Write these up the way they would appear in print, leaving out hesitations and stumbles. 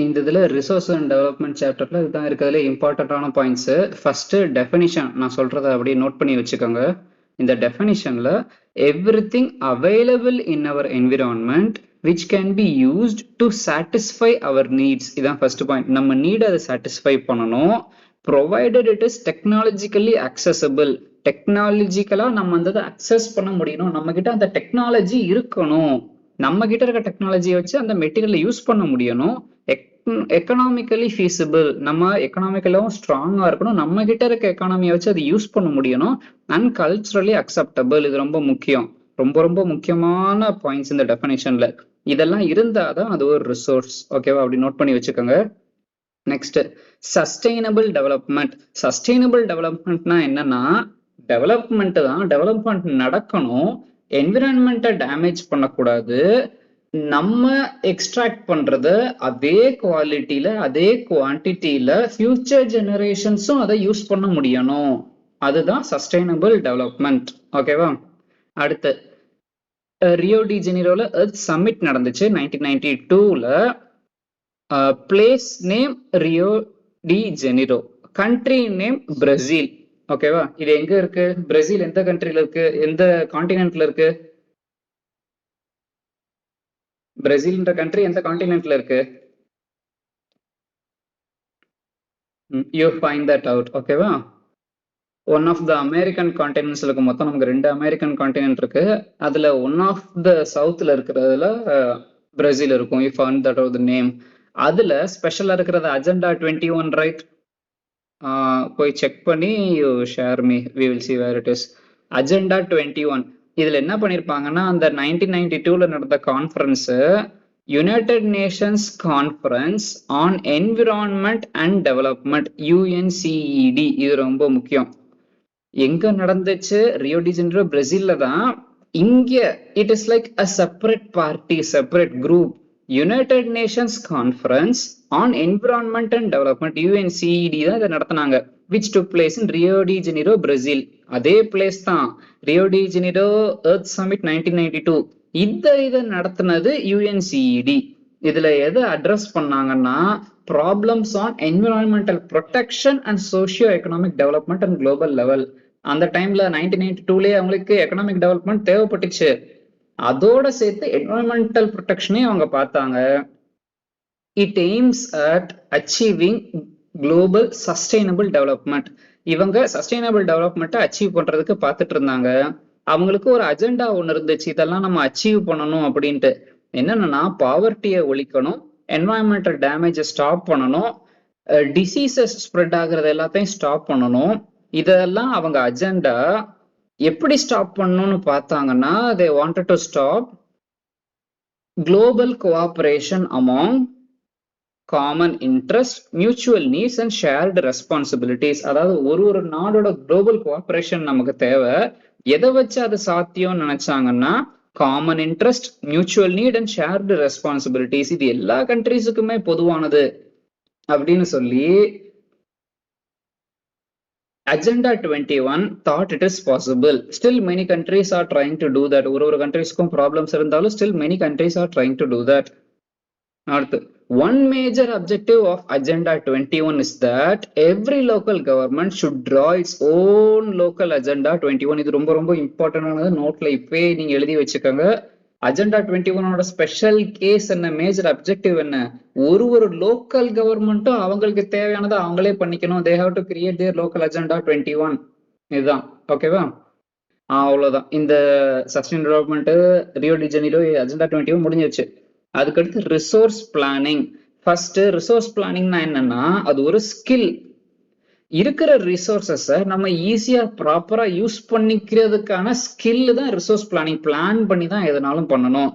இந்த இதுல resource and development சாப்டர்ல இதுதான் இருக்கிறதுல இம்பார்ட்டன்டான பாயிண்ட்ஸ். ஃபர்ஸ்ட் டெஃபினிஷன் நான் சொல்றத அப்படியே நோட் பண்ணி வச்சுக்கோங்க. இந்த டெஃபினிஷன்ல everything available in our environment which can be used to satisfy our needs. இதான் ஃபர்ஸ்ட் பாயிண்ட். நம்ம நீட் அதை சாட்டிஸ்ஃபை பண்ணணும். provided it is technologically accessible. டெக்னாலஜிக்கலா நம்ம அந்த அக்சஸ் பண்ண முடியணும். நம்ம கிட்ட அந்த டெக்னாலஜி இருக்கணும். நம்ம கிட்ட இருக்க டெக்னாலஜியை வச்சு அந்த மெட்டீரியலை யூஸ் பண்ண முடியணும். எக்கனாமிக்கலி ஃபீஸிபிள், நம்ம எக்கனாமிக்கலாவும் ஸ்ட்ராங்கா இருக்கணும். நம்ம கிட்ட இருக்க எக்கானமியை வச்சு அதை யூஸ் பண்ண முடியணும். அண்ட் கல்ச்சுரலி அக்செப்டபிள், இது ரொம்ப முக்கியம். ரொம்ப ரொம்ப முக்கியமான பாயிண்ட்ஸ் இந்த டெஃபினேஷன்ல. இதெல்லாம் இருந்தாதான் அது ஒரு ரிசோர்ஸ். ஓகேவா? அப்படி நோட் பண்ணி வச்சுக்கோங்க. Next sustainable development. சஸ்டைனபிள் டெவலப்மெண்ட்னா என்னன்னா, டெவலப்மெண்ட் தான், டெவலப்மெண்ட் நடக்கணும், என்விரான்மெண்ட்டை டேமேஜ் பண்ணக்கூடாது, நம்ம எக்ஸ்ட்ராக்ட் பண்றத அதே குவாலிட்டியில அதே குவான்டிட்டியில ஃபியூச்சர் ஜெனரேஷன்ஸும் அதை யூஸ் பண்ண முடியணும். அதுதான் சஸ்டைனபிள் டெவலப்மெண்ட். ஓகேவா? அடுத்து ரியோ டி ஜெனிரோல எர்த் சம்மிட் நடந்துச்சு 1992ல. Place name Rio de Janeiro, country name Brazil. ஓகேவா? இது எங்க இருக்கு? பிரேசில் எந்த கண்ட்ரில இருக்கு? எந்த கான்டினென்ட்ல இருக்கு? பிரேசில்ன்ற கண்ட்ரி எந்த கான்டினென்ட்ல இருக்கு? You find that out. ஓகேவா? One of the American continents இருக்கு. மொத்தம் நமக்கு 2 அமெரிக்கன் கான்டினென்ட் இருக்கு. அதுல ஒன் ஆஃப் த சவுத்ல இருக்கிறதுல பிரேசில் இருக்கும். You found that out the name. அதுல ஸ்பெஷலா இருக்கிறது அஜெண்டா 21, ரைட்? போய் செக் பண்ணி you share me, we will see where it is. Agenda 21 இதுல என்ன பண்ணிருப்பாங்கன்னா, அந்த 1992ல நடந்த conference United Nations conference on environment and development, UNCED. இது ரொம்ப முக்கியம். எங்க நடந்துச்சு? ரியோ டி ஜெனிரோ, பிரேசில்ல தான். இங்க it is like a separate party, separate group. United Nations conference on environment and development, UNCED தான் இதை நடத்தினாங்க. which took place in Rio de Janeiro, Brazil. அதே பிளேஸ் தான் Rio de Janeiro earth summit 1992. இதை நடத்தினது யுஎன்சிஇடி. இதுல எதை address பண்ணாங்கன்னா, problems on environmental protection and socio economic development and global level. அந்த டைம்ல 1992லயே அவங்களுக்கு எக்கனாமிக் டெவலப்மெண்ட் தேவைப்பட்டுச்சு. அதோட சேர்த்து என்விரான்மெண்டல் ப்ரொடெக்ஷனே அவங்க பார்த்தாங்க. It AIIMS at achieving global sustainable development. இவங்க சஸ்டைனபிள் டெவலப்மெண்ட்டை அச்சீவ் பண்றதுக்கு பார்த்துட்டு இருந்தாங்க. அவங்களுக்கு ஒரு அஜெண்டா ஒன்று இருந்துச்சு, இதெல்லாம் நம்ம அச்சீவ் பண்ணணும் அப்படின்ட்டு. என்னன்னா, பாவர்ட்டியை ஒழிக்கணும், என்வாயன்மெண்டல் டேமேஜை ஸ்டாப் பண்ணணும், டிசீசஸ் ஸ்ப்ரெட் ஆகுறது எல்லாத்தையும் ஸ்டாப் பண்ணணும். இதெல்லாம் அவங்க அஜெண்டா. எப்படி ஸ்டாப் பண்ணணும்னு பார்த்தாங்கன்னா, they wanted to stop global cooperation among common interest, mutual needs and shared responsibilities. அதாவது ஒரு நாடோட குளோபல் கோஆபரேஷன் நமக்கு தேவை. எதை வச்சு அது சாத்தியம் நினைச்சாங்கன்னா, common interest, mutual need and shared responsibilities. இது எல்லா கண்ட்ரீஸுக்குமே பொதுவானது அப்படின்னு சொல்லி Agenda 21 thought it is possible. Still many countries are trying to do that. ஒரு countries-க்கும் problems இருந்தாலும் still many countries are trying to do that. அடுத்து, one major objective of Agenda 21 is that every local government should draw its own local Agenda 21. இது ரொம்ப ரொம்ப இம்பார்ட்டன்டானது. நோட்ல இப்பவே நீங்க எழுதி வச்சுக்கோங்க. அஜெண்டா 21ஓட ஸ்பெஷல் கேஸ் என்ன, மேஜர் அப்ஜெக்டிவ் என்ன? ஒரு லோக்கல் கவர்மெண்ட்டும் அவங்களுக்கு தேவையானதை அவங்களே பண்ணிக்கணும். They have to create there local agenda 21. இதுதான். ஓகேவா? அவ்வளவுதான். இந்த sustain development Rio de Janeiro agenda 21 முடிஞ்சிருச்சு. அதுக்கடுத்து ரிசோர்ஸ் பிளானிங். ஃபர்ஸ்ட் ரிசோர்ஸ் பிளானிங்னா என்னன்னா, அது ஒரு ஸ்கில். இருக்கிற ரிசோர்சஸை நம்ம ஈஸியா ப்ராப்பரா யூஸ் பண்ணிக்கிறதுக்கான ஸ்கில் தான் ரிசோர்ஸ் பிளானிங். பிளான் பண்ணி தான் எதனாலும் பண்ணணும்.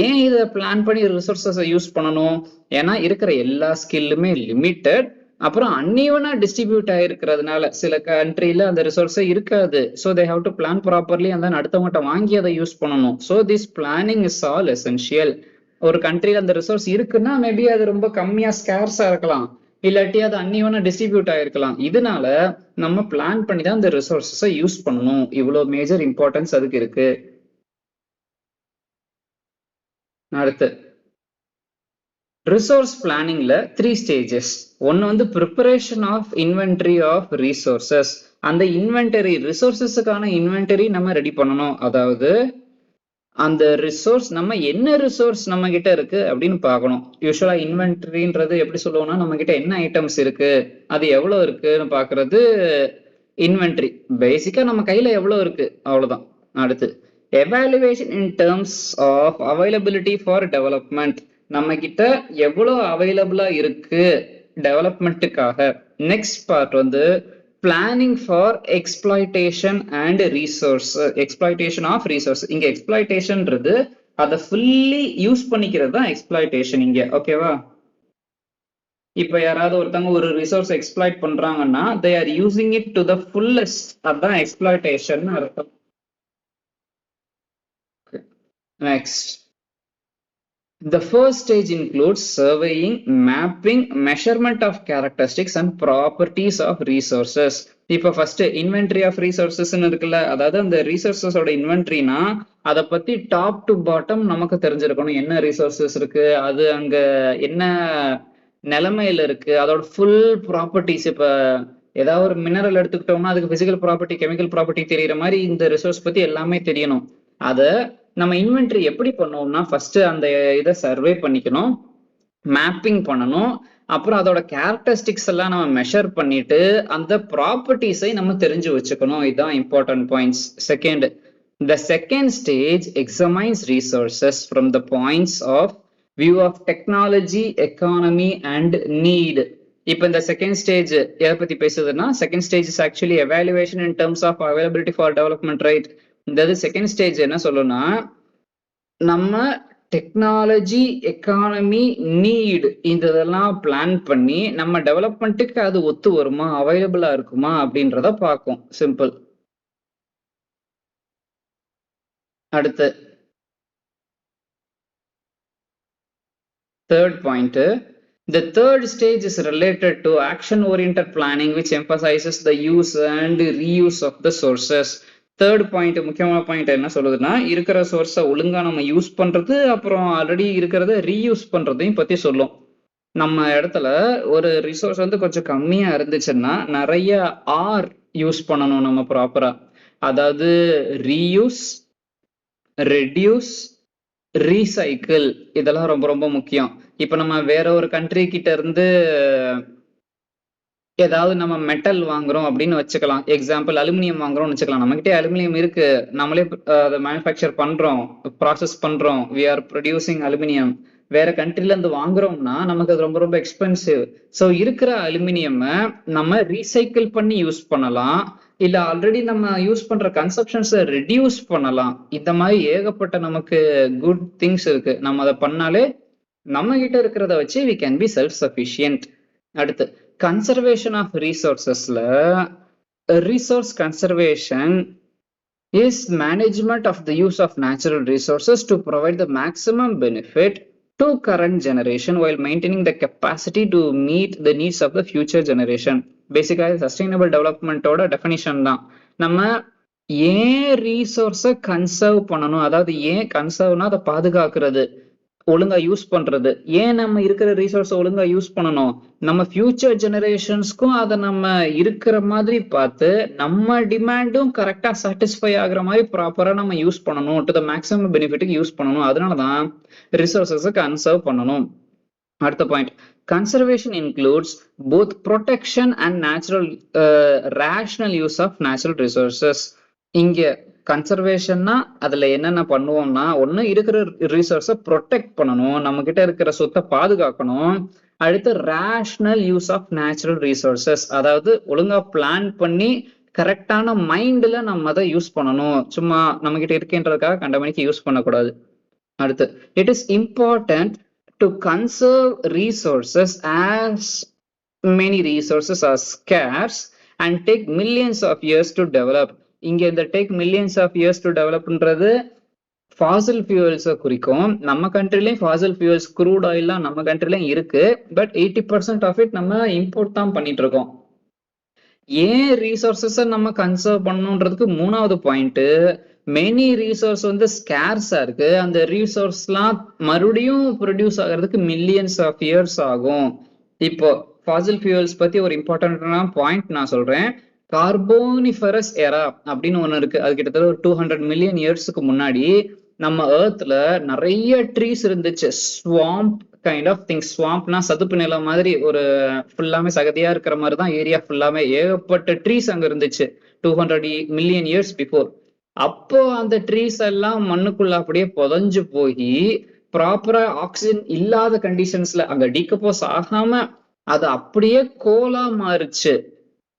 ஏன் இதை பிளான் பண்ணி ரிசோர்சஸை யூஸ் பண்ணணும்? ஏன்னா இருக்கிற எல்லா ஸ்கில்லுமே லிமிட்டட், அப்புறம் அன்இவனா டிஸ்ட்ரிபியூட் ஆயிருக்கிறதுனால சில கண்ட்ரில அந்த ரிசோர்ஸே இருக்காது. So they have to plan properly and then அடுத்தவங்கள்ட்ட வாங்கி அதை யூஸ் பண்ணணும். So this planning is all essential. ஒரு கண்ட்ரில அந்த ரிசோர்ஸ் இருக்குன்னா மேபி அது ரொம்ப கம்மியா ஸ்கேர்ஸா இருக்கலாம், இல்லாட்டி அது அன்னிவனா டிஸ்ட்ரிபியூட் ஆயிருக்கலாம். இதனால நம்ம பிளான் பண்ணி தான் இந்த ரிசோர்ஸஸை யூஸ் பண்ணணும். இவ்வளவு மேஜர் இம்பார்ட்டன்ஸ் அதுக்கு இருக்கு. அடுத்து ரிசோர்ஸ் பிளானிங்ல 3 ஸ்டேஜஸ். ஒன்னு வந்து preparation of inventory of resources. அந்த இன்வென்டரி ரிசோர்சஸுக்கான இன்வென்டரி நம்ம ரெடி பண்ணணும். அதாவது அந்த ரிசோர்ஸ் நம்ம என்ன ரிசோர்ஸ் நம்ம கிட்ட இருக்கு அப்படின்னு பார்க்கணும். யூஸ்வலா இன்வென்டரின்றது எப்படி சொல்லுவோம்னா, நம்ம கிட்ட என்ன ஐட்டம்ஸ் இருக்கு, அது எவ்வளவு இருக்குன்னு பாக்குறது இன்வென்டரி. பேசிக்கா நம்ம கையில எவ்வளவு இருக்கு அவ்வளவுதான். அடுத்து evaluation in terms of availability for development. நம்ம கிட்ட எவ்வளவு அவைலபிளா இருக்கு டெவலப்மெண்ட்டுக்காக. நெக்ஸ்ட் பார்ட் வந்து planning for exploitation and resource. Exploitation of resource. இங்க எக்ஸ்பிளாய்டேஷன்ன்றது அதை ஃபுல்லி யூஸ் பண்ணிக்கிறது தான் எக்ஸ்பிளாய்டேஷன் இங்க. ஓகேவா? இப்ப யாராவது ஒருத்தவங்க ஒரு ரிசோர்ஸ் எக்ஸ்பிளாய்ட் பண்றாங்கன்னா they are using it to the fullest. அதான் எக்ஸ்பிளாய்டேஷன் அர்த்தம். Next, the first stage includes surveying, mapping, measurement of characteristics and properties of resources. இப்ப ஃபர்ஸ்ட் இன்வென்டரி ஆஃப் ரிசோர்சஸ் இருக்குல்ல, அதாவது அந்த ரிசோர்சஸோட இன்வென்டரினா அதை பத்தி டாப் டு பாட்டம் நமக்கு தெரிஞ்சிருக்கணும். என்ன ரிசோர்சஸ் இருக்கு, அது அங்க என்ன நிலைமையில இருக்கு, அதோட ஃபுல் ப்ராப்பர்ட்டிஸ். இப்ப ஏதாவது ஒரு மினரல் எடுத்துக்கிட்டோம்னா அதுக்கு பிசிக்கல் ப்ராப்பர்ட்டி, கெமிக்கல் ப்ராப்பர்ட்டி தெரியற மாதிரி இந்த ரிசோர்ஸ் பத்தி எல்லாமே தெரியணும். அத நம்ம இன்வென்டரி எப்படி பண்ணுவோம்னா, ஃபர்ஸ்ட் அந்த இதை சர்வே பண்ணிக்கணும், மேப்பிங் பண்ணணும், அப்புறம் அதோட கேரக்டரிஸ்டிக்ஸ் எல்லாம் நம்ம மெஷர் பண்ணிட்டு அந்த ப்ராப்பர்ட்டிஸை நம்ம தெரிஞ்சு வச்சுக்கணும். இதுதான் important points. Second, the second stage examines resources from the points of view of technology, economy and need. இப்ப இந்த செகண்ட் ஸ்டேஜ் எதை பத்தி பேசுதுன்னா, second stage is actually evaluation in terms of availability for development, right? இந்த second stage என்ன சொல்லுன்னா, நம்ம technology, economy, need இதெல்லாம் பிளான் பண்ணி நம்ம டெவலப்மெண்ட்டுக்கு அது ஒத்து வருமா, அவைலபிளா இருக்குமா அப்படின்றத பார்க்கும். சிம்பிள். அடுத்து third point, the third stage is related to action oriented planning which emphasizes the use and reuse of the sources. Third point, முக்கியமான பாயிண்ட் என்ன சொல்லுதுன்னா, இருக்கிற சோர்ஸை ஒழுங்கா நம்ம யூஸ் பண்றது, அப்புறம் ஆல்ரெடி இருக்கிறத ரீயூஸ் பண்றதையும் பத்தி சொல்லும். நம்ம இடத்துல ஒரு ரிசோர்ஸ் வந்து கொஞ்சம் கம்மியா இருந்துச்சுன்னா நிறைய ஆர் யூஸ் பண்ணணும் நம்ம ப்ராப்பரா. அதாவது ரீயூஸ், ரெடியூஸ், ரீசைக்கிள் இதெல்லாம் ரொம்ப ரொம்ப முக்கியம். இப்ப நம்ம வேற ஒரு கண்ட்ரி கிட்ட இருந்து ஏதாவது நம்ம மெட்டல் வாங்குறோம் அப்படின்னு வச்சுக்கலாம். எக்ஸாம்பிள் அலுமினியம் வாங்குறோம்னு வச்சுக்கலாம். நம்ம கிட்டே அலுமினியம் இருக்கு, நம்மளே அதை மேனுஃபேக்சர் பண்றோம், ப்ராசஸ் பண்றோம், வி ஆர் ப்ரொடியூசிங் அலுமினியம். வேற கண்ட்ரில இருந்து வாங்குறோம்னா நமக்கு அது ரொம்ப ரொம்ப எக்ஸ்பென்சிவ். ஸோ இருக்கிற அலுமினியம் நம்ம ரீசைக்கிள் பண்ணி யூஸ் பண்ணலாம், இல்ல ஆல்ரெடி நம்ம யூஸ் பண்ற கன்சப்ஷன்ஸை ரெடியூஸ் பண்ணலாம். இந்த மாதிரி ஏகப்பட்ட நமக்கு குட் திங்ஸ் இருக்கு. நம்ம அதை பண்ணாலே நம்ம கிட்ட இருக்கிறத வச்சு we can be self sufficient. அடுத்து கன்சர்வேஷன் ஆஃப் ரிசோர்சஸ்ல resource conservation is management of the use of natural resources to provide the maximum benefit to current generation while maintaining the capacity to meet the needs of the future generation. பேசிக்காக sustainable டெவலப்மெண்ட்டோட definition தான். நம்ம ஏன் ரீசோர்ஸை conserve பண்ணணும், அதாவது ஏன் கன்சர்வ்னா அதை பாதுகாக்கிறது, ஒழுங்கா யூஸ் பண்றது. ஏன் நம்ம இருக்கிற ரிசோர்ஸை ஒழுங்கா யூஸ் பண்ணணும், நம்ம ஃபியூச்சர் ஜெனரேஷன்ஸ்க்கும் அதை நம்ம இருக்கிற மாதிரி பார்த்து நம்ம டிமாண்டும் கரெக்டா சாட்டிஸ்ஃபை ஆகுற மாதிரி ப்ராப்பரா நம்ம யூஸ் பண்ணணும், டு த மேக்ஸிமம் பெனிஃபிட்டுக்கு யூஸ் பண்ணணும். அதனாலதான் ரிசோர்ஸஸை கன்சர்வ் பண்ணணும். அடுத்த point, conservation includes both protection and natural rational use of natural resources. இங்க கன்சர்வேஷன்னா அதுல என்னென்ன பண்ணுவோம்னா, ஒண்ணு இருக்கிற ரிசோர்ஸை ப்ரொடெக்ட் பண்ணணும், நம்ம கிட்ட இருக்கிற சொத்தை பாதுகாக்கணும். அடுத்து rational use of natural resources, அதாவது ஒழுங்கா பிளான் பண்ணி கரெக்டான மைண்ட்ல நம்ம அதை யூஸ் பண்ணணும். சும்மா நம்ம கிட்ட இருக்கின்றதுக்காக கண்டமணிக்கு யூஸ் பண்ணக்கூடாது. அடுத்து, it is important to conserve resources as many resources are scarce and take millions of years to develop. இங்க இந்த take millions of years to டெவலப்ன்றது ஃபாசில் ஃபியூவல்ஸை குறிக்கும். நம்ம கண்ட்ரிலையும் ஃபாசில் ஃபியூவல்ஸ், க்ரூட் ஆயில்லாம் நம்ம கண்ட்ரிலையும் இருக்கு. பட் 80% ஆஃப் இட் நம்ம இம்போர்ட் தான் பண்ணிட்டு இருக்கோம். ஏன் ரிசோர்சஸை நம்ம கன்சர்வ் பண்ணணுன்றதுக்கு மூணாவது பாயிண்ட், மெனி ரிசோர்ஸ் வந்து ஸ்கேர்ஸா இருக்கு. அந்த ரிசோர்ஸ்லாம் மறுபடியும் ப்ரொடியூஸ் ஆகிறதுக்கு மில்லியன்ஸ் ஆஃப் இயர்ஸ் ஆகும். இப்போ ஃபாசில் ஃபியூல்ஸ் பத்தி ஒரு இம்பார்ட்டன்டான பாயிண்ட் நான் சொல்றேன். கார்போனிஃபரஸ் எரா அப்படின்னு ஒண்ணு இருக்கு. அது கிட்டத்தட்ட ஒரு 200 மில்லியன் இயர்ஸ்க்கு முன்னாடி நம்ம எர்த்ல நிறைய ட்ரீஸ் இருந்துச்சு. Swamp kind of thing. ஸ்வாம்ப்னா சதுப்பு நிலம் மாதிரி ஒரு ஃபுல்லாமே சகதியா இருக்கிற மாதிரி தான் ஏரியா ஃபுல்லாமே. ஏகப்பட்ட ட்ரீஸ் அங்க இருந்துச்சு 200 மில்லியன் இயர்ஸ் பிஃபோர். அப்போ அந்த ட்ரீஸ் எல்லாம் மண்ணுக்குள்ள அப்படியே புதைஞ்சு போய் ப்ராப்பரா ஆக்சிஜன் இல்லாத கண்டிஷன்ஸ்ல அங்க டீகம்போஸ் ஆகாம அது அப்படியே கோலா மாறுச்சு.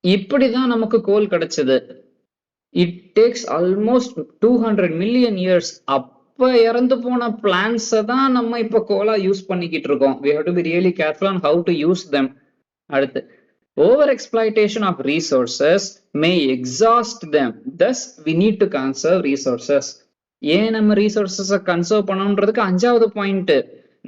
இப்படிதான் நமக்கு கோல் கிடைச்சது. It takes almost 200 million years. அப்ப இறந்து போன பிளான்ஸ் தான் நம்ம இப்ப கோலா யூஸ் பண்ணிக்கிட்டு இருக்கோம். we have to be really careful on how to use them. அடுத்து, over exploitation of resources may exhaust them, thus we need to conserve resources. ஏன் நம்ம ரிசோர்சஸ கன்சர்வ் பண்ணணும்ன்றதுக்கு 5வது பாயிண்ட்.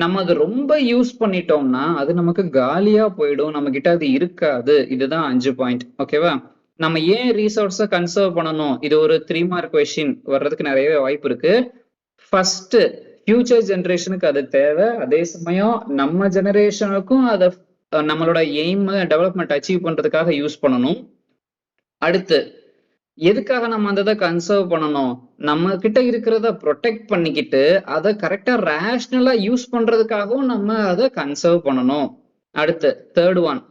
நம்ம அது ரொம்ப யூஸ் பண்ணிட்டோம்னா அது நமக்கு காலியா போயிடும், நம்ம கிட்ட அது இருக்காது. இதுதான் 5 பாயிண்ட். ஓகேவா? நம்ம ஏன் ரிசோர்ஸ கன்சர்வ் பண்ணணும்? இது ஒரு 3 மார்க் கொஸ்டின் வர்றதுக்கு நிறையவே வாய்ப்பு இருக்கு. ஃபர்ஸ்ட், ஃபியூச்சர் ஜெனரேஷனுக்கு அது தேவை. அதே சமயம் நம்ம ஜெனரேஷனுக்கும் அதை நம்மளோட எய்ம் டெவலப்மெண்ட் அச்சீவ் பண்றதுக்காக யூஸ் பண்ணணும். அடுத்து, எதுக்காக நம்ம அந்த இதை கன்சர்வ் பண்ணணும்? நம்ம கிட்ட இருக்கிறத ப்ரொடெக்ட் பண்ணிக்கிட்டு அதை கரெக்டா ரேஷனலா யூஸ் பண்றதுக்காகவும் நம்ம அதை கன்சர்வ் பண்ணணும். அடுத்து, தேர்ட் ஒன்,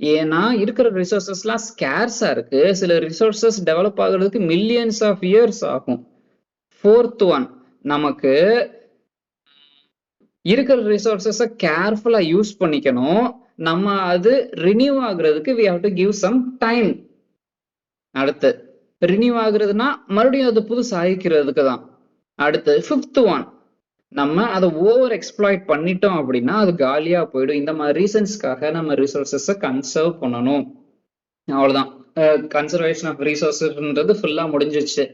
ஏன்னா இருக்கிற ரிசோர்சஸ் எல்லாம் ஸ்கேர்ஸா இருக்கு. சில ரிசோர்சஸ் டெவலப் ஆகுறதுக்கு மில்லியன்ஸ் ஆஃப் இயர்ஸ் ஆகும். ஃபோர்த் ஒன், நமக்கு இருக்கிற ரிசோர்சஸ கேர்ஃபுல்லா யூஸ் பண்ணிக்கணும். நம்ம அது ரினியூ ஆகுறதுக்கு we have to give some time. அடுத்து, ரினியூ ஆகுறதுன்னா மறுபடியும் அது புதுசு ஆகிக்கிறதுக்கு தான். அடுத்து, ஃபிஃப்த் ஒன், நம்ம அதை ஓவர் எக்ஸ்ப்ளாய்ட் பண்ணிட்டோம் அப்படின்னா அது காலியா போயிடும். இந்த மாதிரி ரீசன்ஸ்க்காக நம்ம ரிசோர்சஸ கன்சர்வ் பண்ணணும். அவ்வளவுதான். கன்சர்வேஷன் ஆஃப் ரிசோர்சஸ்ன்றது ஃபுல்லா முடிஞ்சிச்சு.